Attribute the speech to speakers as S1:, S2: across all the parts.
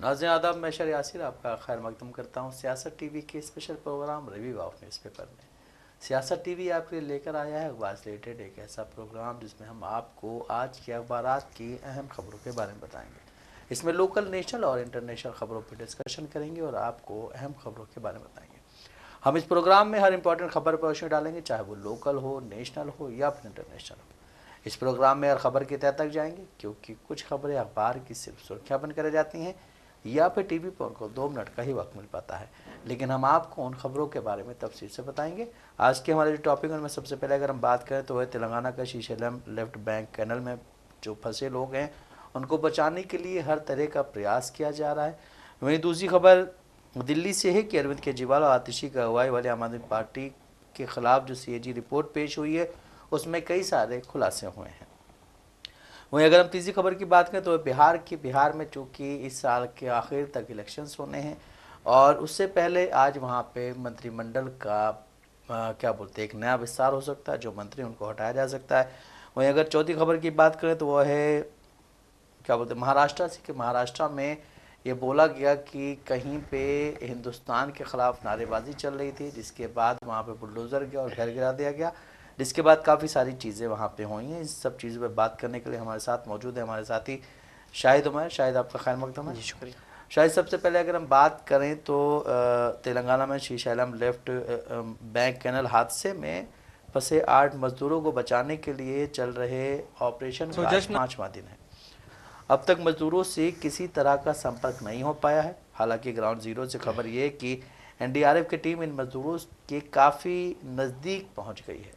S1: नाज़रीन आदाब, मैं शर यासिर आपका खैर मकदम करता हूँ सियासत टीवी के special programme review of newspaper में। सियासत टीवी आपके लिए लेकर आया है अखबार से रिलेटेड एक ऐसा प्रोग्राम जिसमें हम आपको आज के अखबारात की अहम खबरों के बारे में बताएंगे। इसमें लोकल, नेशनल और इंटरनेशनल खबरों पर डिस्कशन करेंगे और आपको अहम खबरों के बारे में बताएंगे। हम इस प्रोग्राम में हर इंपॉर्टेंट खबर पर रोशनी डालेंगे, चाहे वो लोकल हो, नेशनल हो या फिर इंटरनेशनल हो। इस प्रोग्राम में हर खबर की तह तक जाएंगे, क्योंकि कुछ खबरें अखबार की सिर्फ सुर्खियाँ बनकर रह जाती हैं या फिर टीवी पर उनको 2 मिनट का ही वक्त मिल पाता है, लेकिन हम आपको उन खबरों के बारे में तफसील से बताएंगे। आज के हमारे जो टॉपिक उनमें सबसे पहले अगर हम बात करें तो वह तेलंगाना का श्रीशैलम लेफ्ट बैंक कैनल में जो फंसे लोग हैं उनको बचाने के लिए हर तरह का प्रयास किया जा रहा है। वहीं दूसरी खबर दिल्ली से है कि अरविंद केजरीवाल और आतिशी की अगुवाई वाले आम आदमी पार्टी के खिलाफ जो CAG रिपोर्ट पेश हुई है उसमें कई सारे खुलासे हुए हैं। वहीं अगर हम तीसरी खबर की बात करें तो बिहार में चूँकि इस साल के आखिर तक इलेक्शंस होने हैं और उससे पहले आज वहाँ पे मंत्रिमंडल का क्या बोलते हैं एक नया विस्तार हो सकता है, जो मंत्री उनको हटाया जा सकता है। वहीं अगर चौथी खबर की बात करें तो वह है क्या बोलते हैं महाराष्ट्र से, कि महाराष्ट्र में ये बोला गया कि कहीं पे हिंदुस्तान के ख़िलाफ़ नारेबाजी चल रही थी, जिसके बाद वहाँ पे बुलडोज़र गया और घर गिरा दिया गया, जिसके बाद काफ़ी सारी चीज़ें वहाँ पे हुई हैं। इस सब चीज़ों पे बात करने के लिए हमारे साथ मौजूद है हमारे साथी शाहिद उमर। शाहिद, आपका खैर मकदम है।
S2: जी शुक्रिया।
S1: शाहिद, सबसे पहले अगर हम बात करें तो तेलंगाना में श्रीशैलम लेफ्ट बैंक कैनल हादसे में फंसे 8 मजदूरों को बचाने के लिए चल रहे ऑपरेशन का आज 5वां दिन है। अब तक मजदूरों से किसी तरह का संपर्क नहीं हो पाया है। हालांकि ग्राउंड जीरो से खबर ये है कि NDRF की टीम इन मजदूरों के काफ़ी नज़दीक पहुंच गई है,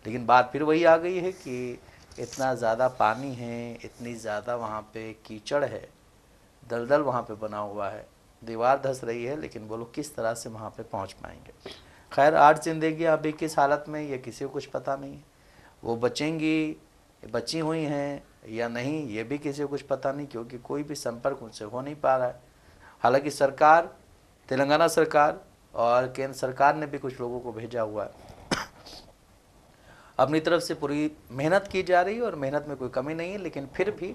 S1: लेकिन बात फिर वही आ गई है कि इतना ज़्यादा पानी है, इतनी ज़्यादा वहाँ पे कीचड़ है, दलदल वहाँ पे बना हुआ है, दीवार धंस रही है, लेकिन वो लोग किस तरह से वहाँ पे पहुँच पाएंगे। खैर, 8 जिंदगियाँ अभी किस हालत में ये किसी को कुछ पता नहीं है। वो बचेंगी, बची हुई हैं या नहीं, ये भी किसी को कुछ पता नहीं, क्योंकि कोई भी संपर्क उनसे हो नहीं पा रहा है। हालांकि सरकार, तेलंगाना सरकार और केंद्र सरकार ने भी कुछ लोगों को भेजा हुआ है। अपनी तरफ से पूरी मेहनत की जा रही है और मेहनत में कोई कमी नहीं है, लेकिन फिर भी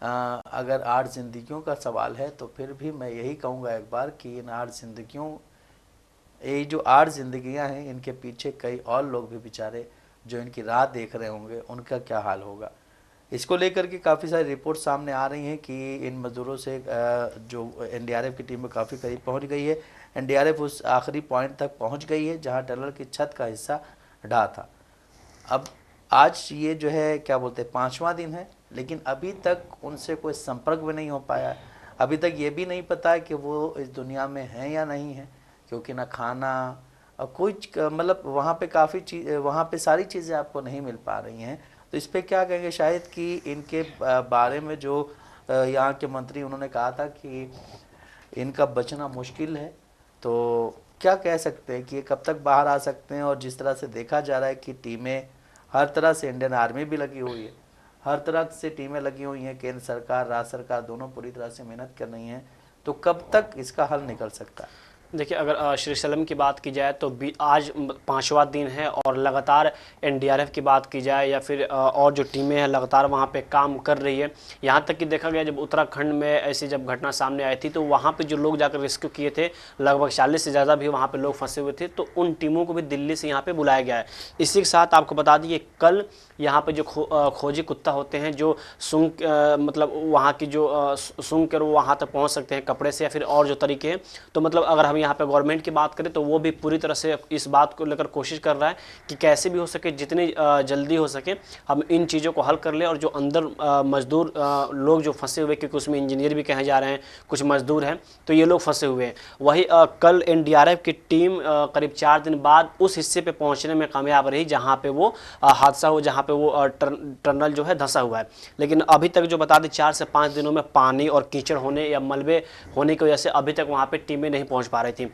S1: अगर 8 जिंदगियों का सवाल है तो फिर भी मैं यही कहूँगा एक बार कि इन 8 जिंदगियों, ये जो 8 जिंदगियाँ हैं, इनके पीछे कई और लोग भी बेचारे जो इनकी राह देख रहे होंगे, उनका क्या हाल होगा। इसको लेकर के काफ़ी सारी रिपोर्ट सामने आ रही हैं कि इन मज़दूरों से जो NDRF की टीम में काफ़ी करीब पहुंच गई है। NDRF उस आखिरी पॉइंट तक पहुंच गई है जहां टनल की छत का हिस्सा ढहा था। अब आज ये जो है क्या बोलते हैं 5वां दिन है, लेकिन अभी तक उनसे कोई संपर्क भी नहीं हो पाया है। अभी तक ये भी नहीं पता है कि वो इस दुनिया में हैं या नहीं है, क्योंकि ना खाना और कोई मतलब वहाँ पे काफ़ी चीज़, वहाँ पे सारी चीज़ें आपको नहीं मिल पा रही हैं। तो इस पर क्या कहेंगे शायद कि इनके बारे में जो यहाँ के मंत्री उन्होंने कहा था कि इनका बचना मुश्किल है, तो क्या कह सकते हैं कि ये कब तक बाहर आ सकते हैं। और जिस तरह से देखा जा रहा है कि टीमें हर तरह से, इंडियन आर्मी भी लगी हुई है, हर तरह से टीमें लगी हुई हैं, केंद्र सरकार, राज्य सरकार दोनों पूरी तरह से मेहनत कर रही हैं, तो कब तक इसका हल निकल सकता है।
S2: देखिए, अगर श्रीशैलम की बात की जाए तो आज 5वां दिन है और लगातार NDRF की बात की जाए या फिर और जो टीमें हैं लगातार वहाँ पे काम कर रही है। यहाँ तक कि देखा गया जब उत्तराखंड में ऐसी जब घटना सामने आई थी तो वहाँ पे जो लोग जाकर रेस्क्यू किए थे, लगभग 40 से ज़्यादा भी वहाँ पे लोग फंसे हुए थे, तो उन टीमों को भी दिल्ली से यहाँ पर बुलाया गया है। इसी के साथ आपको बता दिए कल यहाँ पे जो खोजी कुत्ता होते हैं जो सूंघ मतलब वहाँ की जो सूंघ कर वो वहाँ तक पहुँच सकते हैं कपड़े से या फिर और जो तरीके हैं, तो मतलब अगर हम यहाँ पे गवर्नमेंट की बात करें तो वो भी पूरी तरह से इस बात को लेकर कोशिश कर रहा है कि कैसे भी हो सके, जितनी जल्दी हो सके हम इन चीज़ों को हल कर लें। और जो अंदर मजदूर लोग जो फंसे हुए, क्योंकि उसमें इंजीनियर भी कहे जा रहे हैं, कुछ मजदूर हैं, तो ये लोग फंसे हुए हैं। वही कल NDRF की टीम करीब 4 दिन बाद उस हिस्से पे पहुंचने में कामयाब रही जहां पे वो हादसा हो, जहां पे वो टनल जो है धंसा हुआ है। लेकिन अभी तक जो बता दें 4 से 5 दिनों में पानी और कीचड़ होने या मलबे होने की वजह से अभी तक वहाँ पे टीमें नहीं पहुँच पा रही थी।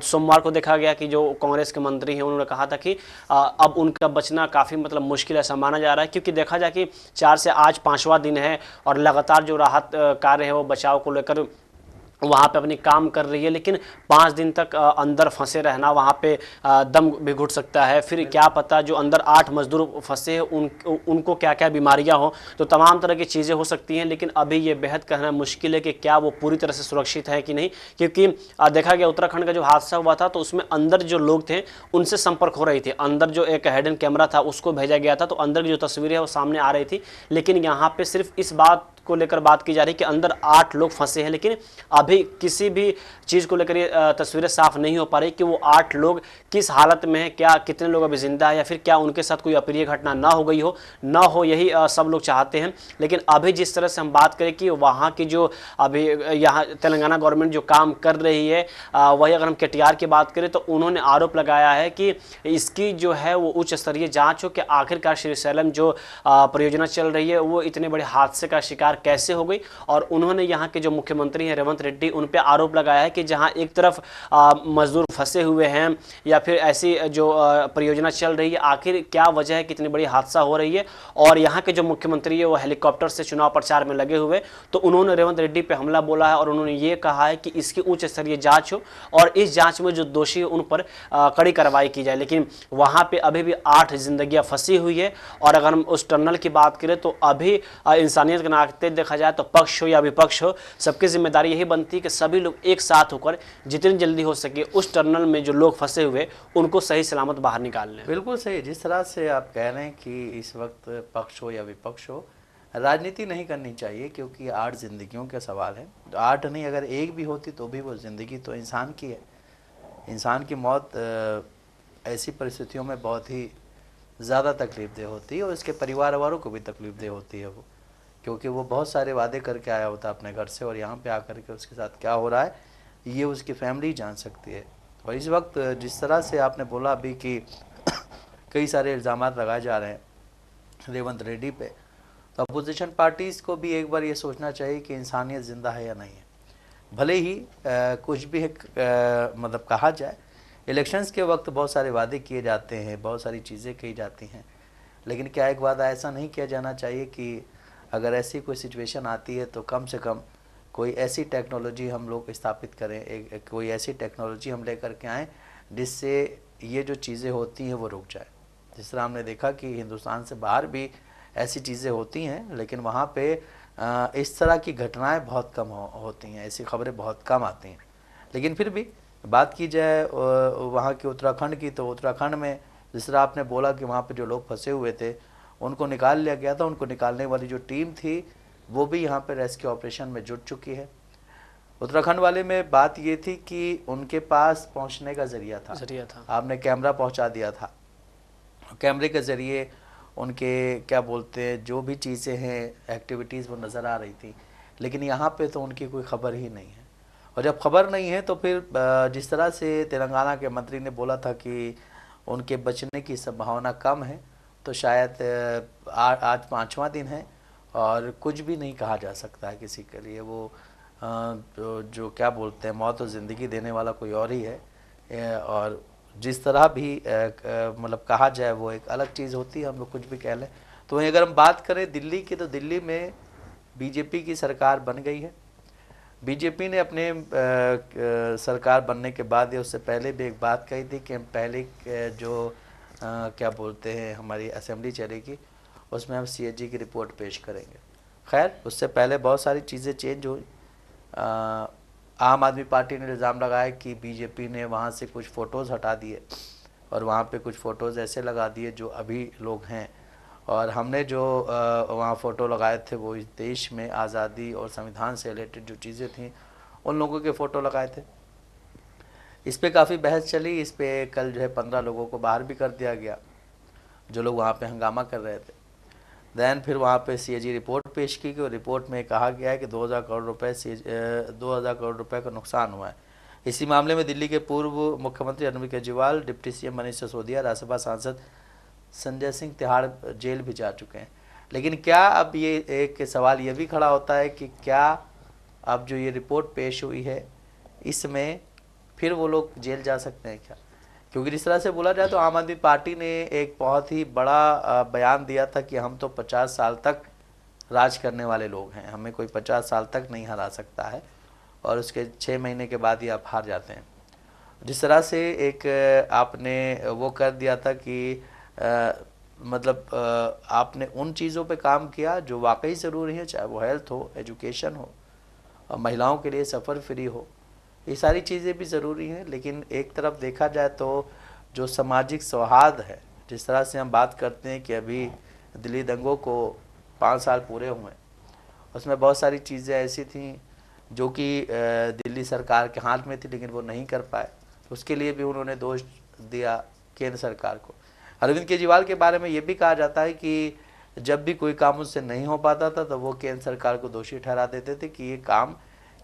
S2: सोमवार को देखा गया कि जो कांग्रेस के मंत्री हैं उन्होंने कहा था कि अब उनका बचना काफ़ी मतलब मुश्किल ऐसा माना जा रहा है, क्योंकि देखा जाए कि 4 से आज 5वां दिन है और लगातार जो राहत कार्य है वो बचाव को लेकर वहाँ पे अपनी काम कर रही है, लेकिन 5 दिन तक अंदर फंसे रहना, वहाँ पे दम भी घुट सकता है। फिर क्या पता जो अंदर 8 मजदूर फंसे हैं उनको क्या क्या बीमारियाँ हो, तो तमाम तरह की चीज़ें हो सकती हैं। लेकिन अभी ये बेहद कहना मुश्किल है कि क्या वो पूरी तरह से सुरक्षित है कि नहीं, क्योंकि देखा गया उत्तराखंड का जो हादसा हुआ था तो उसमें अंदर जो लोग थे उनसे संपर्क हो रही थी, अंदर जो एक हिडन कैमरा था उसको भेजा गया था, तो अंदर की जो तस्वीरें है वो सामने आ रही थी। लेकिन यहाँ पे सिर्फ इस बात को लेकर बात की जा रही है कि अंदर 8 लोग फंसे हैं, लेकिन अभी किसी भी चीज़ को लेकर ये तस्वीरें साफ नहीं हो पा रही कि वो 8 लोग किस हालत में हैं, क्या कितने लोग अभी जिंदा है, या फिर क्या उनके साथ कोई अप्रिय घटना ना हो गई हो, ना हो, यही सब लोग चाहते हैं। लेकिन अभी जिस तरह से हम बात करें कि वहाँ की जो अभी यहाँ तेलंगाना गवर्नमेंट जो काम कर रही है, वही अगर हम KTR की बात करें तो उन्होंने आरोप लगाया है कि इसकी जो है वो उच्च स्तरीय जाँच हो कि आखिरकार श्रीशैलम जो परियोजना चल रही है वो इतने बड़े हादसे का शिकार कैसे हो गई। और उन्होंने यहाँ के जो मुख्यमंत्री हैं रेवंत रेड्डी, उन पे आरोप लगाया है कि जहाँ एक तरफ मजदूर फंसे हुए हैं या फिर ऐसी जो परियोजना चल रही है, आखिर क्या वजह है कि इतनी बड़ी हादसा हो रही है। और यहाँ के जो मुख्यमंत्री है वो हेलीकॉप्टर से चुनाव प्रचार में लगे हुए, तो उन्होंने रेवंत रेड्डी पे हमला बोला है और उन्होंने ये कहा है कि इसकी उच्च स्तरीय जाँच हो और इस जाँच में जो दोषी है उन पर कड़ी कार्रवाई की जाए। लेकिन वहाँ पर अभी भी 8 जिंदगियाँ फंसी हुई है। और अगर हम उस टनल की बात करें तो अभी इंसानियत के नाते देखा जाए तो पक्ष हो या विपक्ष हो, सबकी जिम्मेदारी यही बनती है कि सभी लोग एक साथ होकर जितनी जल्दी हो सके उस टनल में जो लोग फंसे हुए उनको सही सलामत बाहर निकाल लें।
S1: बिल्कुल सही, जिस तरह से आप कह रहे हैं कि इस वक्त पक्ष हो या विपक्ष हो, राजनीति नहीं करनी चाहिए, क्योंकि 8 जिंदगियों का सवाल है। 8 नहीं, अगर एक भी होती तो भी वो जिंदगी तो इंसान की है। इंसान की मौत ऐसी परिस्थितियों में बहुत ही ज़्यादा तकलीफदेह होती है और इसके परिवार वालों को भी तकलीफदेह होती है वो, क्योंकि वो बहुत सारे वादे करके आया होता है अपने घर से, और यहाँ पे आकर के उसके साथ क्या हो रहा है ये उसकी फैमिली जान सकती है। और इस वक्त जिस तरह से आपने बोला अभी कि कई सारे इल्ज़ाम लगाए जा रहे हैं रेवंत रेड्डी पे, तो अपोजिशन पार्टीज़ को भी एक बार ये सोचना चाहिए कि इंसानियत ज़िंदा है या नहीं है। भले ही कुछ भी मतलब कहा जाए, इलेक्शंस के वक्त बहुत सारे वादे किए जाते हैं, बहुत सारी चीज़ें कही जाती हैं, लेकिन क्या एक वादा ऐसा नहीं किया जाना चाहिए कि अगर ऐसी कोई सिचुएशन आती है तो कम से कम कोई ऐसी टेक्नोलॉजी हम लोग स्थापित करें, कोई ऐसी टेक्नोलॉजी हम लेकर के आएँ जिससे ये जो चीज़ें होती हैं वो रुक जाए। जिस तरह हमने देखा कि हिंदुस्तान से बाहर भी ऐसी चीज़ें होती हैं, लेकिन वहाँ पे इस तरह की घटनाएं बहुत कम होती हैं, ऐसी खबरें बहुत कम आती हैं। लेकिन फिर भी बात की जाए वहाँ के उत्तराखंड की, तो उत्तराखंड में जिस तरह आपने बोला कि वहाँ पे जो लोग फंसे हुए थे उनको निकाल लिया गया था, उनको निकालने वाली जो टीम थी वो भी यहाँ पे रेस्क्यू ऑपरेशन में जुट चुकी है। उत्तराखंड वाले में बात ये थी कि उनके पास पहुँचने का जरिया था। आपने कैमरा पहुँचा दिया था, कैमरे के ज़रिए उनके क्या बोलते हैं जो भी चीज़ें हैं एक्टिविटीज़ वो नज़र आ रही थी। लेकिन यहाँ पे तो उनकी कोई ख़बर ही नहीं है, और जब खबर नहीं है तो फिर जिस तरह से तेलंगाना के मंत्री ने बोला था कि उनके बचने की संभावना कम है, तो शायद आज 5वां दिन है और कुछ भी नहीं कहा जा सकता है किसी के लिए। वो जो क्या बोलते हैं मौत और ज़िंदगी देने वाला कोई और ही है, और जिस तरह भी मतलब कहा जाए वो एक अलग चीज़ होती है, हम लोग कुछ भी कह लें। तो वहीं अगर हम बात करें दिल्ली की, तो दिल्ली में बीजेपी की सरकार बन गई है। बीजेपी ने अपने सरकार बनने के बाद या उससे पहले भी एक बात कही थी कि हम पहले जो क्या बोलते हैं हमारी असेंबली चलेगी उसमें हम CAG की रिपोर्ट पेश करेंगे। खैर उससे पहले बहुत सारी चीज़ें चेंज हुई। आम आदमी पार्टी ने इल्ज़ाम लगाया कि बीजेपी ने वहाँ से कुछ फ़ोटोज़ हटा दिए और वहाँ पे कुछ फ़ोटोज़ ऐसे लगा दिए जो अभी लोग हैं, और हमने जो वहाँ फ़ोटो लगाए थे वो इस देश में आज़ादी और संविधान से रिलेटेड जो चीज़ें थी उन लोगों के फ़ोटो लगाए थे। इस पे काफ़ी बहस चली। इस पे कल जो है 15 लोगों को बाहर भी कर दिया गया जो लोग वहाँ पे हंगामा कर रहे थे। दैन फिर वहाँ पे CAG रिपोर्ट पेश की गई और रिपोर्ट में कहा गया है कि 2000 करोड़ रुपए का नुकसान हुआ है। इसी मामले में दिल्ली के पूर्व मुख्यमंत्री अरविंद केजरीवाल, डिप्टी CM मनीष सिसोदिया, राज्यसभा सांसद संजय सिंह तिहाड़ जेल भी जा चुके हैं। लेकिन क्या अब ये एक सवाल ये भी खड़ा होता है कि क्या अब जो ये रिपोर्ट पेश हुई है इसमें फिर वो लोग जेल जा सकते हैं क्या? क्योंकि जिस तरह से बोला जाए तो आम आदमी पार्टी ने एक बहुत ही बड़ा बयान दिया था कि हम तो 50 साल तक राज करने वाले लोग हैं, हमें कोई 50 साल तक नहीं हरा सकता है। और उसके 6 महीने के बाद ही आप हार जाते हैं। जिस तरह से एक आपने वो कर दिया था कि आपने उन चीज़ों पे काम किया जो वाकई ज़रूरी है, चाहे वो हेल्थ हो, एजुकेशन हो, और महिलाओं के लिए सफ़र फ्री हो, ये सारी चीज़ें भी ज़रूरी हैं। लेकिन एक तरफ देखा जाए तो जो सामाजिक सौहार्द है, जिस तरह से हम बात करते हैं कि अभी दिल्ली दंगों को 5 साल पूरे हुए, उसमें बहुत सारी चीज़ें ऐसी थीं जो कि दिल्ली सरकार के हाथ में थी लेकिन वो नहीं कर पाए। उसके लिए भी उन्होंने दोष दिया केंद्र सरकार को। अरविंद केजरीवाल के बारे में ये भी कहा जाता है कि जब भी कोई काम उससे नहीं हो पाता था तो वो केंद्र सरकार को दोषी ठहरा देते थे कि ये काम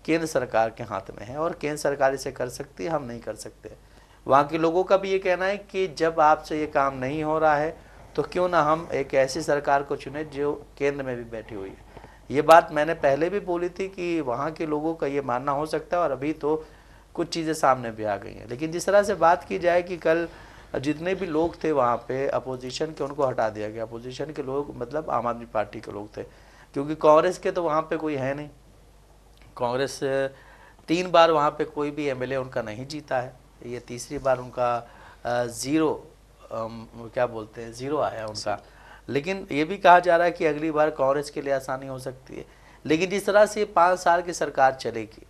S1: केंद्र सरकार के हाथ में है और केंद्र सरकार इसे कर सकती है, हम नहीं कर सकते। वहाँ के लोगों का भी ये कहना है कि जब आपसे ये काम नहीं हो रहा है तो क्यों ना हम एक ऐसी सरकार को चुने जो केंद्र में भी बैठी हुई है। ये बात मैंने पहले भी बोली थी कि वहाँ के लोगों का ये मानना हो सकता है और अभी तो कुछ चीज़ें सामने भी आ गई हैं। लेकिन जिस तरह से बात की जाए कि कल जितने भी लोग थे वहाँ पे अपोजिशन के, उनको हटा दिया गया। अपोजिशन के लोग मतलब आम आदमी पार्टी के लोग थे, क्योंकि कांग्रेस के तो वहाँ पे कोई है नहीं। कांग्रेस 3 बार वहाँ पे कोई भी एमएलए उनका नहीं जीता है, ये तीसरी बार उनका ज़ीरो आया उनका। लेकिन ये भी कहा जा रहा है कि अगली बार कांग्रेस के लिए आसानी हो सकती है। लेकिन जिस तरह से 5 साल की सरकार चलेगी,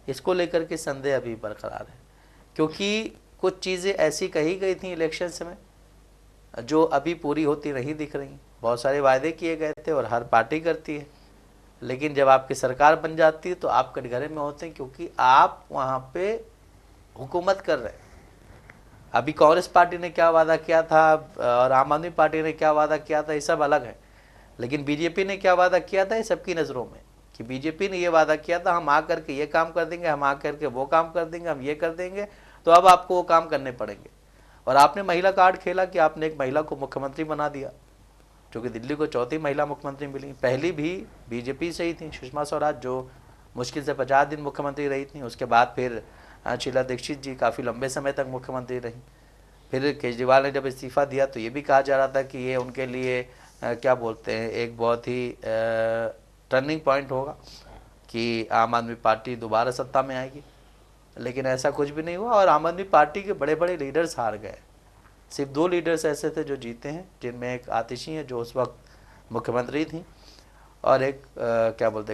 S1: इसको लेकर के संदेह अभी बरकरार है, क्योंकि कुछ चीज़ें ऐसी कही गई थी इलेक्शंस में जो अभी पूरी होती नहीं दिख रही। बहुत सारे वायदे किए गए थे और हर पार्टी करती है, लेकिन जब आपकी सरकार बन जाती है तो आप कटघरे में होते हैं, क्योंकि आप वहाँ पे हुकूमत कर रहे हैं। अभी कांग्रेस पार्टी ने क्या वादा किया था और आम आदमी पार्टी ने क्या वादा किया था, ये सब अलग है। लेकिन बीजेपी ने क्या वादा किया था, ये सबकी नज़रों में, कि बीजेपी ने ये वादा किया था हम आकर के ये काम कर देंगे, हम आकर के वो काम कर देंगे, हम ये कर देंगे, तो अब आपको वो काम करने पड़ेंगे। और आपने महिला कार्ड खेला कि आपने एक महिला को मुख्यमंत्री बना दिया, जो कि दिल्ली को 4थी महिला मुख्यमंत्री मिली। पहली भी बीजेपी से ही थी, सुषमा स्वराज, जो मुश्किल से 50 दिन मुख्यमंत्री रही थी। उसके बाद फिर शीला दीक्षित जी काफ़ी लंबे समय तक मुख्यमंत्री रही। फिर केजरीवाल ने जब इस्तीफ़ा दिया तो ये भी कहा जा रहा था कि ये उनके लिए एक बहुत ही टर्निंग पॉइंट होगा कि आम आदमी पार्टी दोबारा सत्ता में आएगी। लेकिन ऐसा कुछ भी नहीं हुआ और आम आदमी पार्टी के बड़े बड़े लीडर्स हार गए। सिर्फ 2 लीडर्स ऐसे थे जो जीते हैं, जिनमें एक आतिशी है जो उस वक्त मुख्यमंत्री थी, और एक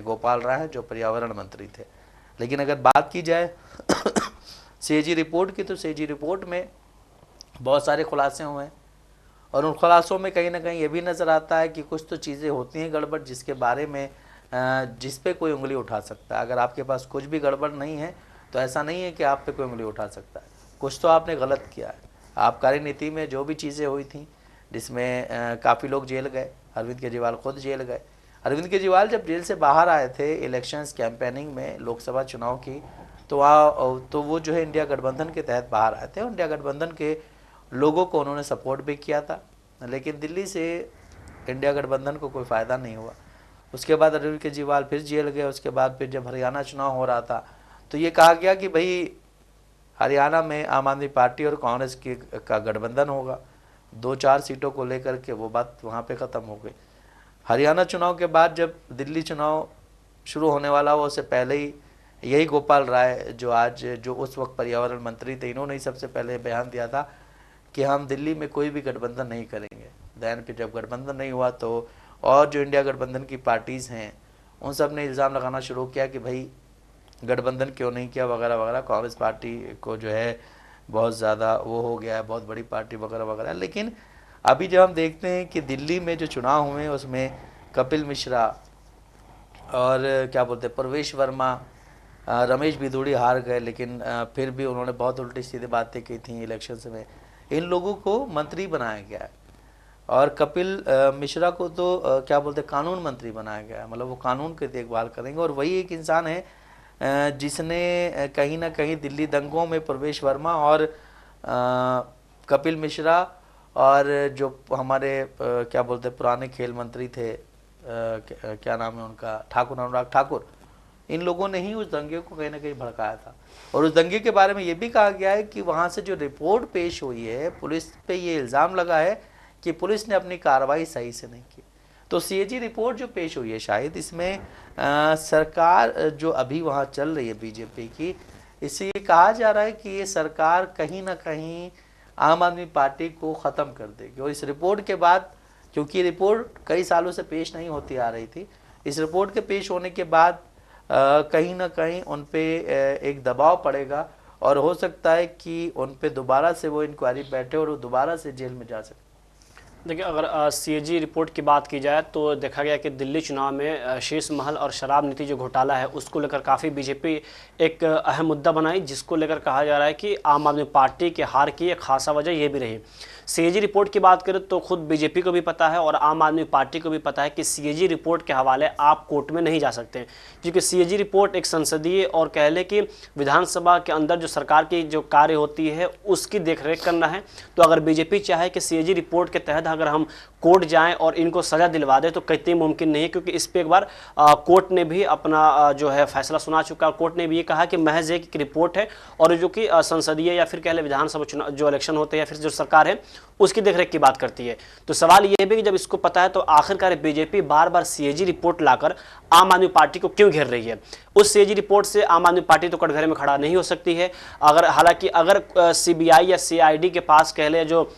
S1: गोपाल राय है जो पर्यावरण मंत्री थे। लेकिन अगर बात की जाए सीएजी रिपोर्ट की, तो सीएजी रिपोर्ट में बहुत सारे खुलासे हुए हैं और उन खुलासों में कहीं ना कहीं ये भी नज़र आता है कि कुछ तो चीज़ें होती हैं गड़बड़, जिसके बारे में जिस पे कोई उंगली उठा सकता है। अगर आपके पास कुछ भी गड़बड़ नहीं है तो ऐसा नहीं है कि आप पे कोई उंगली उठा सकता है। कुछ तो आपने गलत किया है। आबकारी नीति में जो भी चीज़ें हुई थी, जिसमें काफ़ी लोग जेल गए, अरविंद केजरीवाल खुद जेल गए। अरविंद केजरीवाल जब जेल से बाहर आए थे इलेक्शंस कैंपेनिंग में लोकसभा चुनाव की, तो वो जो है इंडिया गठबंधन के तहत बाहर आए थे। इंडिया गठबंधन के लोगों को उन्होंने सपोर्ट भी किया था, लेकिन दिल्ली से इंडिया गठबंधन को कोई फ़ायदा नहीं हुआ। उसके बाद अरविंद केजरीवाल फिर जेल गए। उसके बाद फिर जब हरियाणा चुनाव हो रहा था तो ये कहा गया कि भाई हरियाणा में आम आदमी पार्टी और कांग्रेस का गठबंधन होगा, 2-4 सीटों को लेकर के वो बात वहाँ पे ख़त्म हो गई। हरियाणा चुनाव के बाद जब दिल्ली चुनाव शुरू होने वाला हुआ, उससे पहले ही यही गोपाल राय जो उस वक्त पर्यावरण मंत्री थे, इन्होंने ही सबसे पहले बयान दिया था कि हम दिल्ली में कोई भी गठबंधन नहीं करेंगे। दैन फिर जब गठबंधन नहीं हुआ तो और जो इंडिया गठबंधन की पार्टीज़ हैं उन सब ने इल्ज़ाम लगाना शुरू किया कि भाई गठबंधन क्यों नहीं किया वगैरह वगैरह, कांग्रेस पार्टी को जो है बहुत ज़्यादा वो हो गया है, बहुत बड़ी पार्टी वगैरह वगैरह। लेकिन अभी जब हम देखते हैं कि दिल्ली में जो चुनाव हुए उसमें कपिल मिश्रा और प्रवेश वर्मा, रमेश बिधूड़ी हार गए, लेकिन फिर भी उन्होंने बहुत उल्टी सीधी बातें की थी इलेक्शंस में। इन लोगों को मंत्री बनाया गया है और कपिल मिश्रा को तो कानून मंत्री बनाया गया है, मतलब वो कानून की देखभाल करेंगे। और वही एक इंसान है जिसने कहीं ना कहीं दिल्ली दंगों में प्रवेश वर्मा और कपिल मिश्रा और जो हमारे पुराने खेल मंत्री थे, क्या नाम है उनका, अनुराग ठाकुर, इन लोगों ने ही उस दंगे को कहीं ना कहीं भड़काया था। और उस दंगे के बारे में ये भी कहा गया है कि वहाँ से जो रिपोर्ट पेश हुई है, पुलिस पे ये इल्ज़ाम लगा है कि पुलिस ने अपनी कार्रवाई सही से नहीं की। तो सीएजी रिपोर्ट जो पेश हुई है, शायद इसमें सरकार जो अभी वहाँ चल रही है बीजेपी की, इससे ये कहा जा रहा है कि ये सरकार कहीं ना कहीं आम आदमी पार्टी को ख़त्म कर देगी। और इस रिपोर्ट के बाद, क्योंकि रिपोर्ट कई सालों से पेश नहीं होती आ रही थी, इस रिपोर्ट के पेश होने के बाद कहीं ना कहीं उन पे एक दबाव पड़ेगा और हो सकता है कि उन पे दोबारा से वो इंक्वायरी बैठे और वो दोबारा से जेल में जा सके।
S2: देखिए, अगर सीएजी रिपोर्ट की बात की जाए तो देखा गया कि दिल्ली चुनाव में शीश महल और शराब नीति जो घोटाला है उसको लेकर काफ़ी बीजेपी एक अहम मुद्दा बनाई, जिसको लेकर कहा जा रहा है कि आम आदमी पार्टी के हार की एक खासा वजह ये भी रही। सीएजी रिपोर्ट की बात करें तो खुद बीजेपी को भी पता है और आम आदमी पार्टी को भी पता है कि सीएजी रिपोर्ट के हवाले आप कोर्ट में नहीं जा सकते, क्योंकि सीएजी रिपोर्ट एक संसदीय और कह लें कि विधानसभा के अंदर जो सरकार की जो कार्य होती है उसकी देखरेख करना है। तो अगर बीजेपी चाहे कि सीएजी रिपोर्ट के तहत अगर हम कोर्ट जाएं और इनको सज़ा दिलवा दें तो कतई मुमकिन नहीं है, क्योंकि इस पर एक बार कोर्ट ने भी अपना जो है फैसला सुना चुका है। कोर्ट ने भी ये कहा कि महज एक रिपोर्ट है और जो कि संसदीय या फिर कह लें विधानसभा चुनाव जो इलेक्शन होते हैं या फिर जो सरकार है उसकी देखरेख की बात करती है। तो सवाल यह भी कि जब इसको पता है तो आखिरकार बीजेपी बार बार सीएजी रिपोर्ट लाकर आम आदमी पार्टी को क्यों घेर रही है। उस सीएजी रिपोर्ट से आम आदमी पार्टी तो कटघरे में खड़ा नहीं हो सकती है। हालांकि अगर सीबीआई या सीआईडी के पास कह ले जो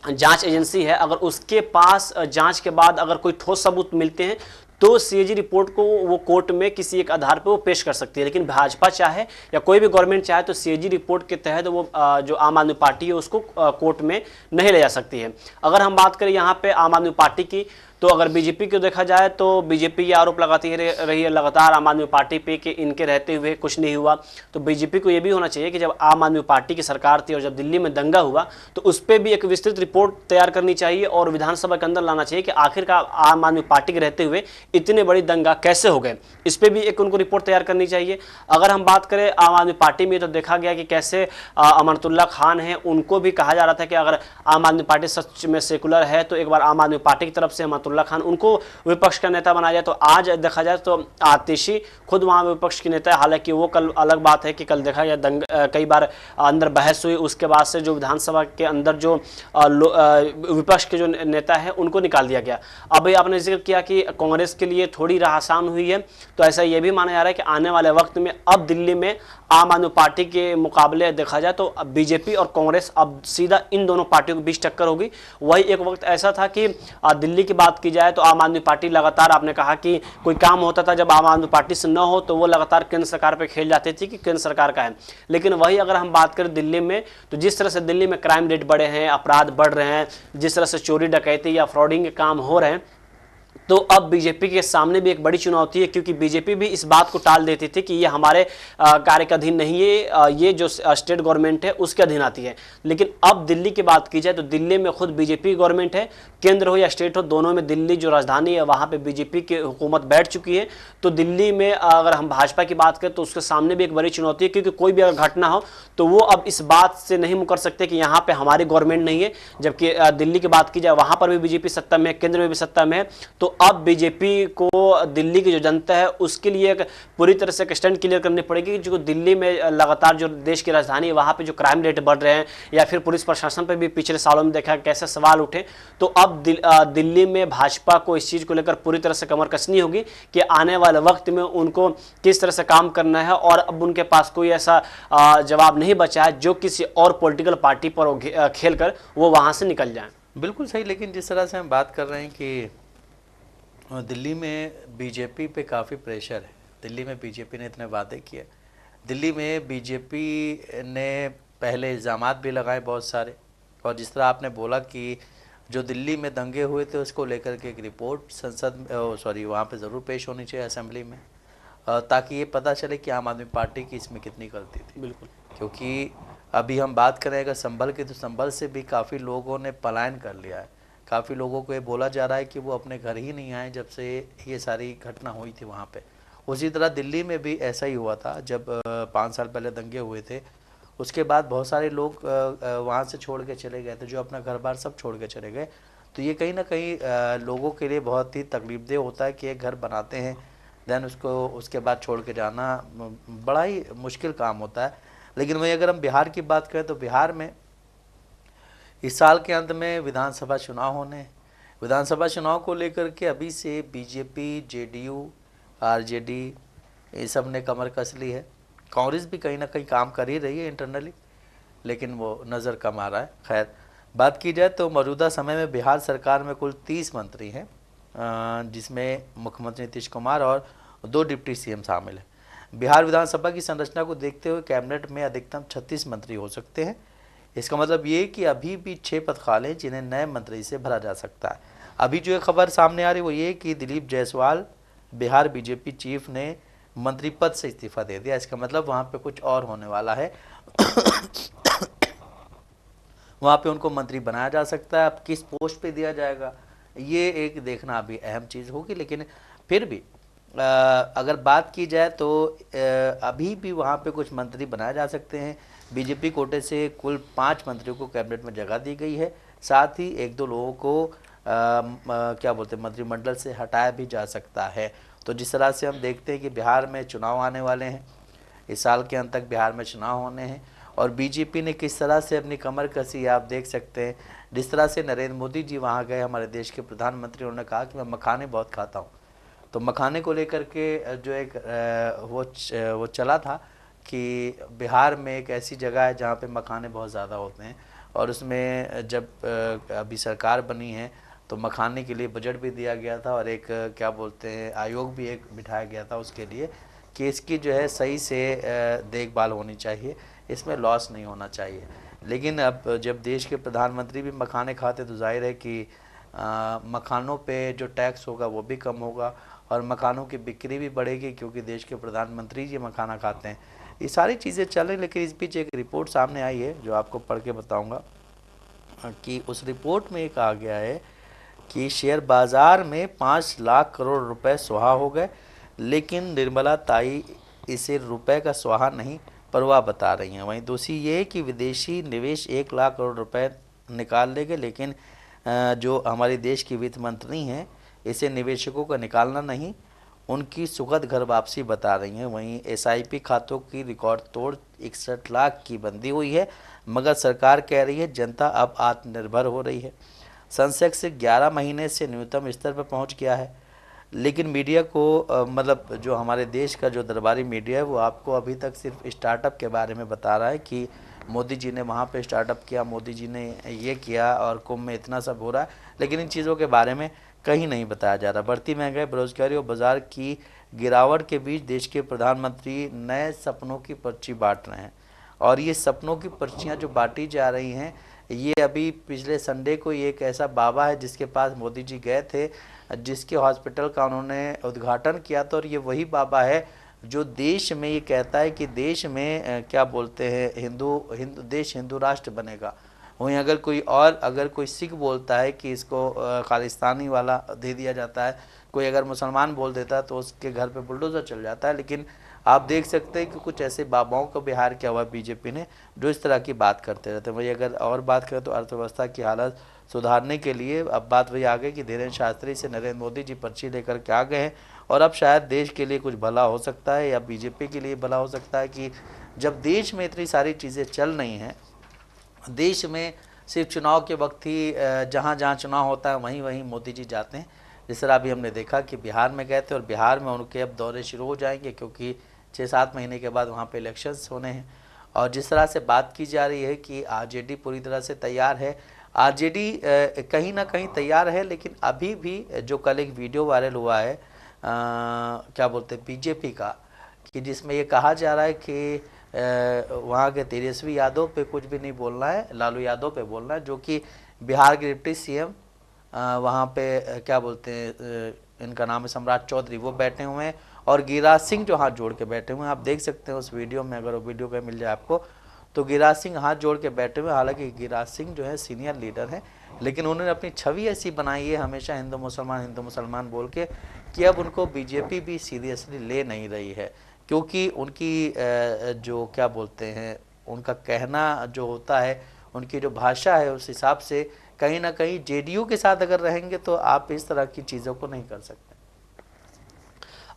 S2: जांच एजेंसी है, अगर उसके पास जांच के बाद अगर कोई ठोस सबूत मिलते हैं तो सीएजी रिपोर्ट को वो कोर्ट में किसी एक आधार पर वो पेश कर सकती है। लेकिन भाजपा चाहे या कोई भी गवर्नमेंट चाहे तो सीएजी रिपोर्ट के तहत वो जो आम आदमी पार्टी है उसको कोर्ट में नहीं ले जा सकती है। अगर हम बात करें यहाँ पे आम आदमी पार्टी की, तो अगर बीजेपी को देखा जाए तो बीजेपी ये आरोप लगाती रही है लगातार आम आदमी पार्टी पे कि इनके रहते हुए कुछ नहीं हुआ। तो बीजेपी को ये भी होना चाहिए कि जब आम आदमी पार्टी की सरकार थी और जब दिल्ली में दंगा हुआ तो उस पर भी एक विस्तृत रिपोर्ट तैयार करनी चाहिए और विधानसभा के अंदर लाना चाहिए कि आखिरकार आम आदमी पार्टी के रहते हुए इतने बड़ी दंगा कैसे हो गए, इस पर भी एक उनको रिपोर्ट तैयार करनी चाहिए। अगर हम बात करें आम आदमी पार्टी में तो देखा गया कि कैसे अमरतुल्ला खान है, उनको भी कहा जा रहा था कि अगर आम आदमी पार्टी सच में सेकुलर है तो एक बार आम आदमी पार्टी की तरफ से अमरतुल्ला खान उनको विपक्ष का नेता बनाया जाए। तो आज देखा जाए तो आतिशी खुद वहां विपक्ष की नेता है। हालांकि वो कल अलग बात है कि कल देखा गया कई बार अंदर बहस हुई, उसके बाद से जो विधानसभा के अंदर जो विपक्ष के जो नेता है उनको निकाल दिया गया। अभी आपने जिक्र किया कि कांग्रेस के लिए थोड़ी राह आसान हुई है, तो ऐसा ये भी माना जा रहा है कि आने वाले वक्त में अब दिल्ली में आम आदमी पार्टी के मुकाबले देखा जाए तो बीजेपी और कांग्रेस अब सीधा इन दोनों पार्टियों के बीच टक्कर होगी। वही एक वक्त ऐसा था कि दिल्ली की बात की जाए तो आम आदमी पार्टी लगातार, आपने कहा कि कोई काम होता था जब आम आदमी पार्टी से न हो तो वो लगातार केंद्र सरकार पे खेल जाती थी कि केंद्र सरकार का है। लेकिन वही अगर हम बात करें दिल्ली में, तो जिस तरह से दिल्ली में क्राइम रेट बढ़े हैं, अपराध बढ़ रहे हैं, जिस तरह से चोरी डकैती या फ्रॉडिंग के काम हो रहे हैं, तो अब बीजेपी के सामने भी एक बड़ी चुनौती है, क्योंकि बीजेपी भी इस बात को टाल देती थी कि ये हमारे कार्य के अधीन नहीं है, ये जो स्टेट गवर्नमेंट है उसके अधीन आती है। लेकिन अब दिल्ली की बात की जाए तो दिल्ली में खुद बीजेपी गवर्नमेंट है, केंद्र हो या स्टेट हो, दोनों में दिल्ली जो राजधानी है वहाँ पे बीजेपी की हुकूमत बैठ चुकी है। तो दिल्ली में अगर हम भाजपा की बात करें तो उसके सामने भी एक बड़ी चुनौती है, क्योंकि कोई भी अगर घटना हो तो वो अब इस बात से नहीं मुकर सकते कि यहाँ पे हमारी गवर्नमेंट नहीं है। जबकि दिल्ली की बात की जाए वहाँ पर भी बीजेपी सत्ता में है, केंद्र में भी सत्ता में है। तो अब बीजेपी को दिल्ली की जो जनता है उसके लिए एक पूरी तरह से एक स्टैंड क्लियर करनी पड़ेगी। जो दिल्ली में लगातार जो देश की राजधानी है वहाँ पे जो क्राइम रेट बढ़ रहे हैं या फिर पुलिस प्रशासन पर भी पिछले सालों में देखा कैसे सवाल उठे, तो अब दिल्ली में भाजपा को इस चीज़ को लेकर पूरी तरह से कमर कसनी होगी कि आने वाले वक्त में उनको किस तरह से काम करना है। और अब उनके पास कोई ऐसा जवाब नहीं बचा है जो किसी और पॉलिटिकल पार्टी पर खेल कर वो वहाँ से निकल जाए।
S1: बिल्कुल सही। लेकिन जिस तरह से हम बात कर रहे हैं कि दिल्ली में बीजेपी पे काफ़ी प्रेशर है, दिल्ली में बीजेपी ने इतने वादे किए, दिल्ली में बीजेपी ने पहले इल्ज़ामात भी लगाए बहुत सारे, और जिस तरह आपने बोला कि जो दिल्ली में दंगे हुए थे उसको लेकर के एक रिपोर्ट वहाँ पे ज़रूर पेश होनी चाहिए असेंबली में, ताकि ये पता चले कि आम आदमी पार्टी की इसमें कितनी गलती थी।
S2: बिल्कुल,
S1: क्योंकि अभी हम बात करें अगर संभल की, तो संभल से भी काफ़ी लोगों ने पलायन कर लिया है। काफ़ी लोगों को ये बोला जा रहा है कि वो अपने घर ही नहीं आए जब से ये सारी घटना हुई थी वहाँ पे। उसी तरह दिल्ली में भी ऐसा ही हुआ था, जब 5 साल पहले दंगे हुए थे, उसके बाद बहुत सारे लोग वहाँ से छोड़ के चले गए थे, जो अपना घर बार सब छोड़ के चले गए। तो ये कहीं ना कहीं लोगों के लिए बहुत ही तकलीफदेह होता है कि एक घर बनाते हैं, देन उसको उसके बाद छोड़ के जाना बड़ा ही मुश्किल काम होता है। लेकिन वही अगर हम बिहार की बात करें तो बिहार में इस साल के अंत में विधानसभा चुनाव होने, विधानसभा चुनाव को लेकर के अभी से बीजेपी, जेडीयू, आरजेडी ये सब ने कमर कस ली है। कांग्रेस भी कहीं ना कहीं काम कर ही रही है इंटरनली, लेकिन वो नज़र कम आ रहा है। खैर, बात की जाए तो मौजूदा समय में बिहार सरकार में कुल 30 मंत्री हैं, जिसमें मुख्यमंत्री नीतीश कुमार और 2 डिप्टी सीएम शामिल हैं। बिहार विधानसभा की संरचना को देखते हुए कैबिनेट में अधिकतम 36 मंत्री हो सकते हैं। इसका मतलब ये कि अभी भी 6 पद खाली हैं जिन्हें नए मंत्री से भरा जा सकता है। अभी जो एक खबर सामने आ रही है वो ये कि दिलीप जायसवाल बिहार बीजेपी चीफ ने मंत्री पद से इस्तीफा दे दिया। इसका मतलब वहाँ पे कुछ और होने वाला है। वहाँ पे उनको मंत्री बनाया जा सकता है। अब किस पोस्ट पे दिया जाएगा ये एक देखना अभी अहम चीज़ होगी, लेकिन फिर भी अगर बात की जाए तो अभी भी वहाँ पे कुछ मंत्री बनाए जा सकते हैं। बीजेपी कोटे से कुल 5 मंत्रियों को कैबिनेट में जगह दी गई है। साथ ही 1-2 लोगों को क्या बोलते हैं मंत्रिमंडल से हटाया भी जा सकता है। तो जिस तरह से हम देखते हैं कि बिहार में चुनाव आने वाले हैं, इस साल के अंत तक बिहार में चुनाव होने हैं, और बीजेपी ने किस तरह से अपनी कमर कसी आप देख सकते हैं। जिस तरह से नरेंद्र मोदी जी वहाँ गए, हमारे देश के प्रधानमंत्री, उन्होंने कहा कि मैं मखाने बहुत खाता हूँ। तो मखाने को लेकर के जो एक वो चला था कि बिहार में एक ऐसी जगह है जहाँ पे मखाने बहुत ज़्यादा होते हैं, और उसमें जब अभी सरकार बनी है तो मखाने के लिए बजट भी दिया गया था, और एक क्या बोलते हैं आयोग भी एक बिठाया गया था उसके लिए कि इसकी जो है सही से देखभाल होनी चाहिए, इसमें लॉस नहीं होना चाहिए। लेकिन अब जब देश के प्रधानमंत्री भी मखाने खाते तो जाहिर है कि मखानों पे जो टैक्स होगा वो भी कम होगा और मखानों की बिक्री भी बढ़ेगी, क्योंकि देश के प्रधानमंत्री जी मखाना खाते हैं। ये सारी चीज़ें चल रही, लेकिन इस बीच एक रिपोर्ट सामने आई है जो आपको पढ़ के बताऊँगा कि उस रिपोर्ट में कहा गया है कि शेयर बाज़ार में 5 लाख करोड़ रुपए सुहा हो गए, लेकिन निर्मला ताई इसे रुपए का सुहा नहीं परवाह बता रही हैं। वहीं दूसरी ये कि विदेशी निवेश 1 लाख करोड़ रुपए निकाल लेंगे, लेकिन जो हमारी देश की वित्त मंत्री हैं इसे निवेशकों का निकालना नहीं, उनकी सुखद घर वापसी बता रही हैं। वहीं एसआईपी खातों की रिकॉर्ड तोड़ 61 लाख की बंदी हुई है, मगर सरकार कह रही है जनता अब आत्मनिर्भर हो रही है। सेंसेक्स 11 महीने से न्यूनतम स्तर पर पहुंच गया है, लेकिन मीडिया को मतलब जो हमारे देश का जो दरबारी मीडिया है वो आपको अभी तक सिर्फ स्टार्टअप के बारे में बता रहा है कि मोदी जी ने वहाँ पे स्टार्टअप किया, मोदी जी ने ये किया और कुंभ में इतना सब हो रहा है, लेकिन इन चीज़ों के बारे में कहीं नहीं बताया जा रहा। बढ़ती महंगाई, बेरोजगारी और बाजार की गिरावट के बीच देश के प्रधानमंत्री नए सपनों की पर्ची बांट रहे हैं, और ये सपनों की पर्चियाँ जो बांटी जा रही हैं ये अभी पिछले संडे को ये एक ऐसा बाबा है जिसके पास मोदी जी गए थे, जिसके हॉस्पिटल का उन्होंने उद्घाटन किया था, और ये वही बाबा है जो देश में ये कहता है कि देश में क्या बोलते हैं देश हिंदू राष्ट्र बनेगा। वहीं अगर कोई सिख बोलता है कि इसको खालिस्तानी वाला दे दिया जाता है, कोई अगर मुसलमान बोल देता है तो उसके घर पे बुलडोज़र चल जाता है। लेकिन आप देख सकते हैं कि कुछ ऐसे बाबाओं को बिहार किया हुआ बीजेपी ने जो इस तरह की बात करते रहते हैं। वही अगर और बात करें तो अर्थव्यवस्था की हालत सुधारने के लिए अब बात वही आ गई कि धीरेन्द्र शास्त्री से नरेंद्र मोदी जी पर्ची लेकर के आ गए हैं, और अब शायद देश के लिए कुछ भला हो सकता है या बीजेपी के लिए भला हो सकता है कि जब देश में इतनी सारी चीज़ें चल रही हैं, देश में सिर्फ चुनाव के वक्त ही जहाँ जहाँ चुनाव होता है वहीं वहीं मोदी जी जाते हैं। जिस तरह अभी हमने देखा कि बिहार में गए थे, और बिहार में उनके अब दौरे शुरू हो जाएंगे क्योंकि 6-7 महीने के बाद वहाँ पे इलेक्शंस होने हैं। और जिस तरह से बात की जा रही है कि आरजेडी पूरी तरह से तैयार है, आरजेडी कहीं ना कहीं तैयार है, लेकिन अभी भी जो कल एक वीडियो वायरल हुआ है क्या बोलते हैं बीजेपी का, कि जिसमें ये कहा जा रहा है कि वहाँ के तेजस्वी यादव पे कुछ भी नहीं बोलना है, लालू यादव पे बोलना है, जो कि बिहार के डिप्टी सीएम वहाँ पे क्या बोलते हैं इनका नाम है सम्राट चौधरी, वो बैठे हुए हैं, और गिरिराज सिंह जो हाथ जोड़ के बैठे हुए हैं। आप देख सकते हैं उस वीडियो में, अगर वो वीडियो पे मिल जाए आपको, तो गिरिराज सिंह हाथ जोड़ के बैठे हुए। हालांकि गिरिराज सिंह जो है सीनियर लीडर हैं, लेकिन उन्होंने अपनी छवि ऐसी बनाई है हमेशा हिंदू मुसलमान बोल के कि अब उनको बीजेपी भी सीरियसली ले नहीं रही है, क्योंकि उनकी जो क्या बोलते हैं उनका कहना जो होता है, उनकी जो भाषा है, उस हिसाब से कहीं ना कहीं जेडीयू के साथ अगर रहेंगे तो आप इस तरह की चीज़ों को नहीं कर सकते।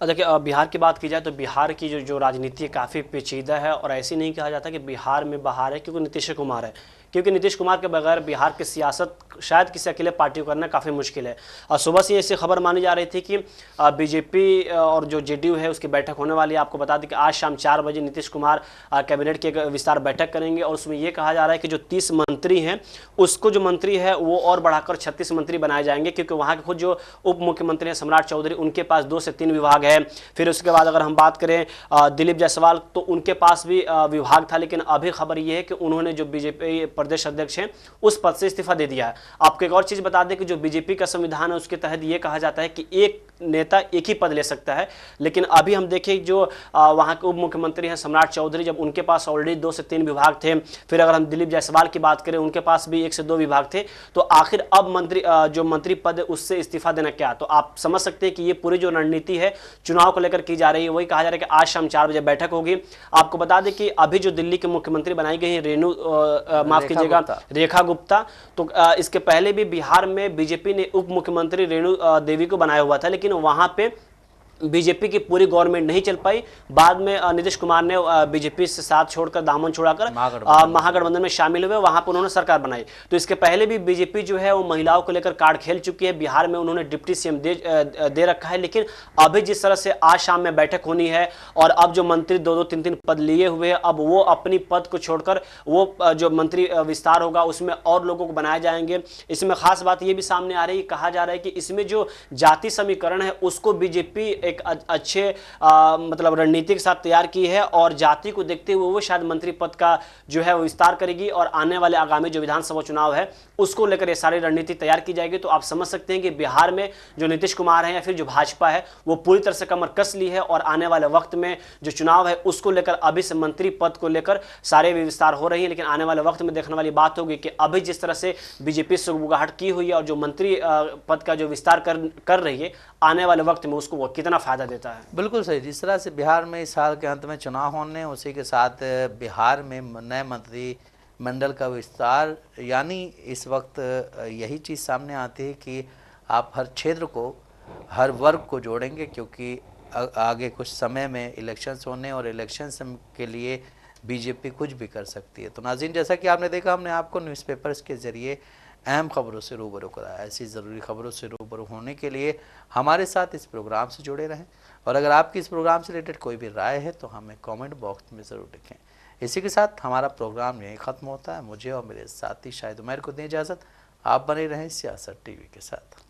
S2: देखिए बिहार की बात की जाए तो बिहार की जो राजनीति काफ़ी पेचीदा है, और ऐसे नहीं कहा जाता कि बिहार में बहार है क्योंकि नीतीश कुमार है। क्योंकि नीतीश कुमार के बगैर बिहार की सियासत शायद किसी अकेले पार्टी को करना काफ़ी मुश्किल है। और सुबह से ऐसी खबर मानी जा रही थी कि बीजेपी और जो जेडीयू है उसकी बैठक होने वाली है। आपको बता दें कि आज शाम 4 बजे नीतीश कुमार कैबिनेट की एक विस्तार बैठक करेंगे और उसमें यह कहा जा रहा है कि जो 30 मंत्री हैं उसको जो मंत्री है वो और बढ़ाकर 36 मंत्री बनाए जाएंगे, क्योंकि वहाँ के खुद जो उप मुख्यमंत्री हैं सम्राट चौधरी, उनके पास 2 से 3 विभाग है। फिर उसके बाद अगर हम बात करें दिलीप जायसवाल, तो उनके पास भी विभाग था, लेकिन अभी खबर यह है कि उन्होंने जो बीजेपी प्रदेश अध्यक्ष हैं उस पद से इस्तीफा दे दिया है। आपको एक और चीज बता दें कि जो बीजेपी का संविधान है उसके तहत यह कहा जाता है कि एक नेता एक ही पद ले सकता है, लेकिन अभी हम देखें जो वहां के उप मुख्यमंत्री हैं सम्राट चौधरी, जब उनके पास ऑलरेडी 2 से 3 विभाग थे, फिर अगर हम दिलीप जायसवाल की बात करें उनके पास भी 1 से 2 विभाग थे, तो आखिर अब जो मंत्री पद है उससे इस्तीफा देना क्या। तो आप समझ सकते हैं कि ये पूरी जो रणनीति है चुनाव को लेकर की जा रही है, वही कहा जा रहा है कि आज शाम 4 बजे बैठक होगी। आपको बता दें कि अभी जो दिल्ली के मुख्यमंत्री बनाई गई है माफ कीजिएगा रेखा गुप्ता, तो इसके पहले भी बिहार में बीजेपी ने उप मुख्यमंत्री रेणु देवी को बनाया हुआ था, लेकिन वहां पे बीजेपी की पूरी गवर्नमेंट नहीं चल पाई। बाद में नीतीश कुमार ने बीजेपी से साथ छोड़कर दामन छोड़ाकर महागठबंधन में शामिल हुए, वहां पर उन्होंने सरकार बनाई। तो इसके पहले भी बीजेपी जो है वो महिलाओं को लेकर कार्ड खेल चुकी है। बिहार में उन्होंने डिप्टी सीएम दे रखा है, लेकिन अभी जिस तरह से आज शाम में बैठक होनी है और अब जो मंत्री 2-2, 3-3 पद लिए हुए हैं, अब वो अपनी पद को छोड़कर वो जो मंत्री विस्तार होगा उसमें और लोगों को बनाए जाएंगे। इसमें खास बात ये भी सामने आ रही है, कहा जा रहा है कि इसमें जो जाति समीकरण है उसको बीजेपी एक अच्छे मतलब रणनीति के साथ तैयार की है और जाति को देखते हुए वो शायद मंत्री पद का जो है वो विस्तार करेगी और आने वाले आगामी जो विधानसभा चुनाव है उसको लेकर ये सारी रणनीति तैयार की जाएगी। तो आप समझ सकते हैं कि बिहार में जो नीतीश कुमार है या फिर जो भाजपा है वो पूरी तरह से कमर कस ली है और आने वाले वक्त में जो चुनाव है उसको लेकर अभी से मंत्री पद को लेकर सारे विस्तार हो रही है। लेकिन आने वाले वक्त में देखने वाली बात होगी कि अभी जिस तरह से बीजेपी सुगबुगाहट की हुई है और जो मंत्री पद का जो विस्तार कर रही है, आने वाले वक्त में उसको वो कितना फायदा देता है।
S1: बिल्कुल सही। जिस तरह से बिहार में इस साल के अंत में चुनाव होने, उसी के साथ बिहार में नए मंत्री मंडल का विस्तार, यानी इस वक्त यही चीज़ सामने आती है कि आप हर क्षेत्र को, हर वर्ग को जोड़ेंगे, क्योंकि आगे कुछ समय में इलेक्शंस होने और इलेक्शंस के लिए बीजेपी कुछ भी कर सकती है। तो नाज़रीन, जैसा कि आपने देखा, हमने आपको न्यूज़पेपर्स के ज़रिए अहम खबरों से रूबरू कराया। ऐसी ज़रूरी खबरों से रूबरू होने के लिए हमारे साथ इस प्रोग्राम से जुड़े रहें और अगर आपकी इस प्रोग्राम से रिलेटेड कोई भी राय है तो हमें कमेंट बॉक्स में ज़रूर लिखें। इसी के साथ हमारा प्रोग्राम यहीं ख़त्म होता है। मुझे और मेरे साथी शाहिद उमैर को दें इजाज़त। आप बने रहें सियासत टीवी के साथ।